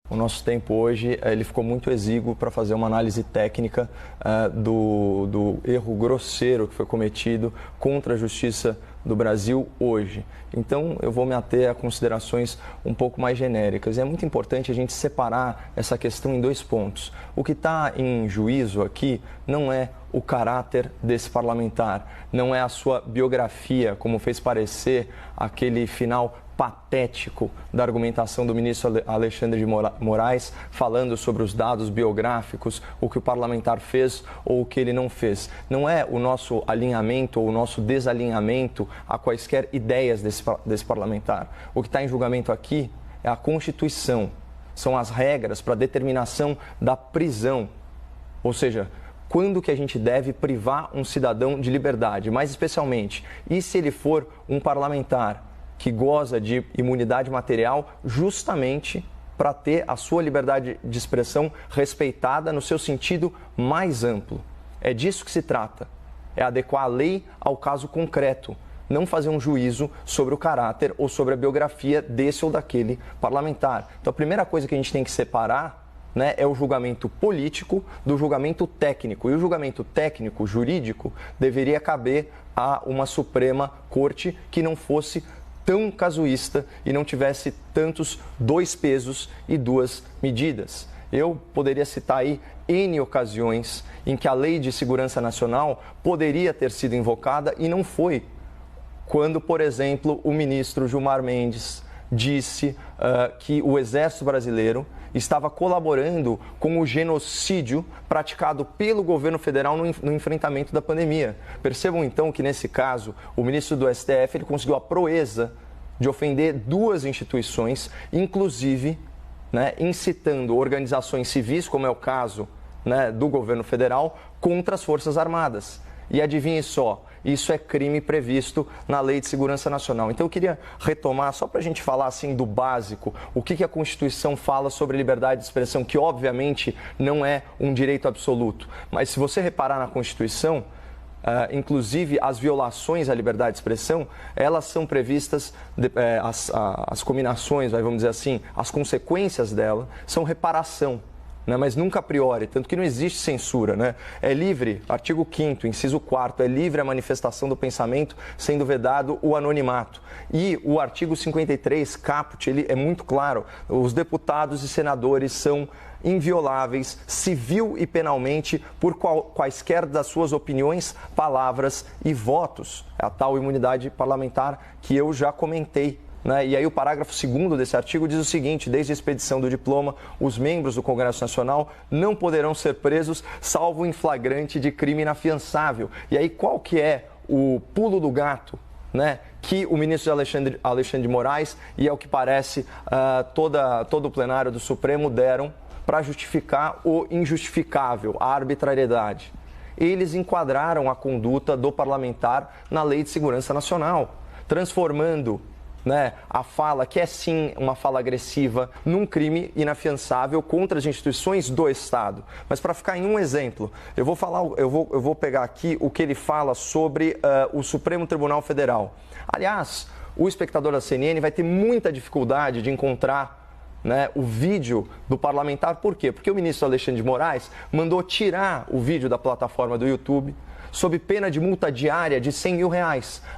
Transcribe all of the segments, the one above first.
O nosso tempo hoje ele ficou muito exíguo para fazer uma análise técnica do erro grosseiro que foi cometido contra a Justiça do Brasil hoje. Então, eu vou me ater a considerações um pouco mais genéricas. E é muito importante a gente separar essa questão em dois pontos. O que está em juízo aqui não é o caráter desse parlamentar, não é a sua biografia, como fez parecer aquele final patético da argumentação do ministro Alexandre de Moraes, falando sobre os dados biográficos, o que o parlamentar fez ou o que ele não fez. Não é o nosso alinhamento ou o nosso desalinhamento a quaisquer ideias desse parlamentar. O que está em julgamento aqui é a Constituição, são as regras para determinação da prisão, ou seja, quando que a gente deve privar um cidadão de liberdade, mais especialmente, e se ele for um parlamentar que goza de imunidade material justamente para ter a sua liberdade de expressão respeitada no seu sentido mais amplo. É disso que se trata, é adequar a lei ao caso concreto, não fazer um juízo sobre o caráter ou sobre a biografia desse ou daquele parlamentar. Então, a primeira coisa que a gente tem que separar, né, é o julgamento político do julgamento técnico. E o julgamento técnico, jurídico, deveria caber a uma Suprema Corte que não fosse tão casuísta e não tivesse tantos dois pesos e duas medidas. Eu poderia citar aí N ocasiões em que a Lei de Segurança Nacional poderia ter sido invocada e não foi. Quando, por exemplo, o ministro Gilmar Mendes disse que o Exército Brasileiro estava colaborando com o genocídio praticado pelo governo federal no enfrentamento da pandemia. Percebam então que nesse caso o ministro do STF ele conseguiu a proeza de ofender duas instituições, inclusive, né, incitando organizações civis, como é o caso, né, do governo federal, contra as Forças Armadas. E adivinhe só, isso é crime previsto na Lei de Segurança Nacional. Então eu queria retomar, só para a gente falar assim do básico, o que a Constituição fala sobre liberdade de expressão, que obviamente não é um direito absoluto. Mas se você reparar na Constituição, inclusive as violações à liberdade de expressão, elas são previstas, as combinações, vamos dizer assim, as consequências dela são reparação. Né, mas nunca a priori, tanto que não existe censura. Né? É livre, artigo 5º, inciso 4º, é livre a manifestação do pensamento, sendo vedado o anonimato. E o artigo 53, caput, ele é muito claro, os deputados e senadores são invioláveis, civil e penalmente, por quaisquer das suas opiniões, palavras e votos. É a tal imunidade parlamentar que eu já comentei. Né? E aí o parágrafo 2º desse artigo diz o seguinte: desde a expedição do diploma, os membros do Congresso Nacional não poderão ser presos salvo em flagrante de crime inafiançável. E aí qual que é o pulo do gato, né, que o ministro Alexandre de Moraes e, ao que parece, todo o plenário do Supremo deram para justificar o injustificável, a arbitrariedade? Eles enquadraram a conduta do parlamentar na Lei de Segurança Nacional, transformando, né, a fala, que é sim uma fala agressiva, num crime inafiançável contra as instituições do Estado. Mas para ficar em um exemplo, eu vou pegar aqui o que ele fala sobre o Supremo Tribunal Federal. Aliás, o espectador da CNN vai ter muita dificuldade de encontrar, né, o vídeo do parlamentar. Por quê? Porque o ministro Alexandre de Moraes mandou tirar o vídeo da plataforma do YouTube, sob pena de multa diária de R$100 mil.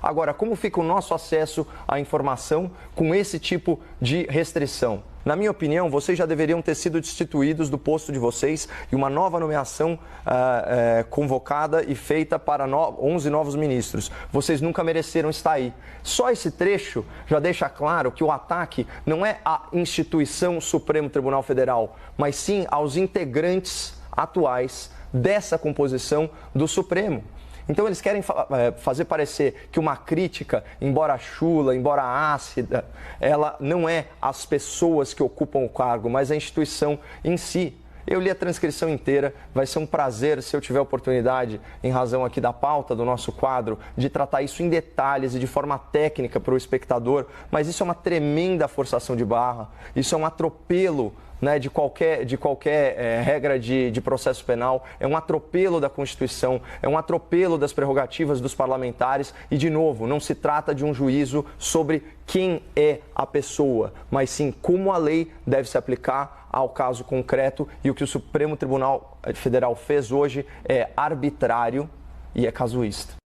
Agora, como fica o nosso acesso à informação com esse tipo de restrição? Na minha opinião, vocês já deveriam ter sido destituídos do posto de vocês e uma nova nomeação convocada e feita para 11 novos ministros. Vocês nunca mereceram estar aí. Só esse trecho já deixa claro que o ataque não é à instituição Supremo Tribunal Federal, mas sim aos integrantes atuais dessa composição do Supremo. Então eles querem fazer parecer que uma crítica, embora chula, embora ácida, ela não é as pessoas que ocupam o cargo, mas a instituição em si. Eu li a transcrição inteira, vai ser um prazer, se eu tiver oportunidade, em razão aqui da pauta do nosso quadro, de tratar isso em detalhes e de forma técnica para o espectador, mas isso é uma tremenda forçação de barra, isso é um atropelo né, de qualquer regra de processo penal, é um atropelo da Constituição, é um atropelo das prerrogativas dos parlamentares e, de novo, não se trata de um juízo sobre quem é a pessoa, mas sim como a lei deve se aplicar ao caso concreto, e o que o Supremo Tribunal Federal fez hoje é arbitrário e é casuísta.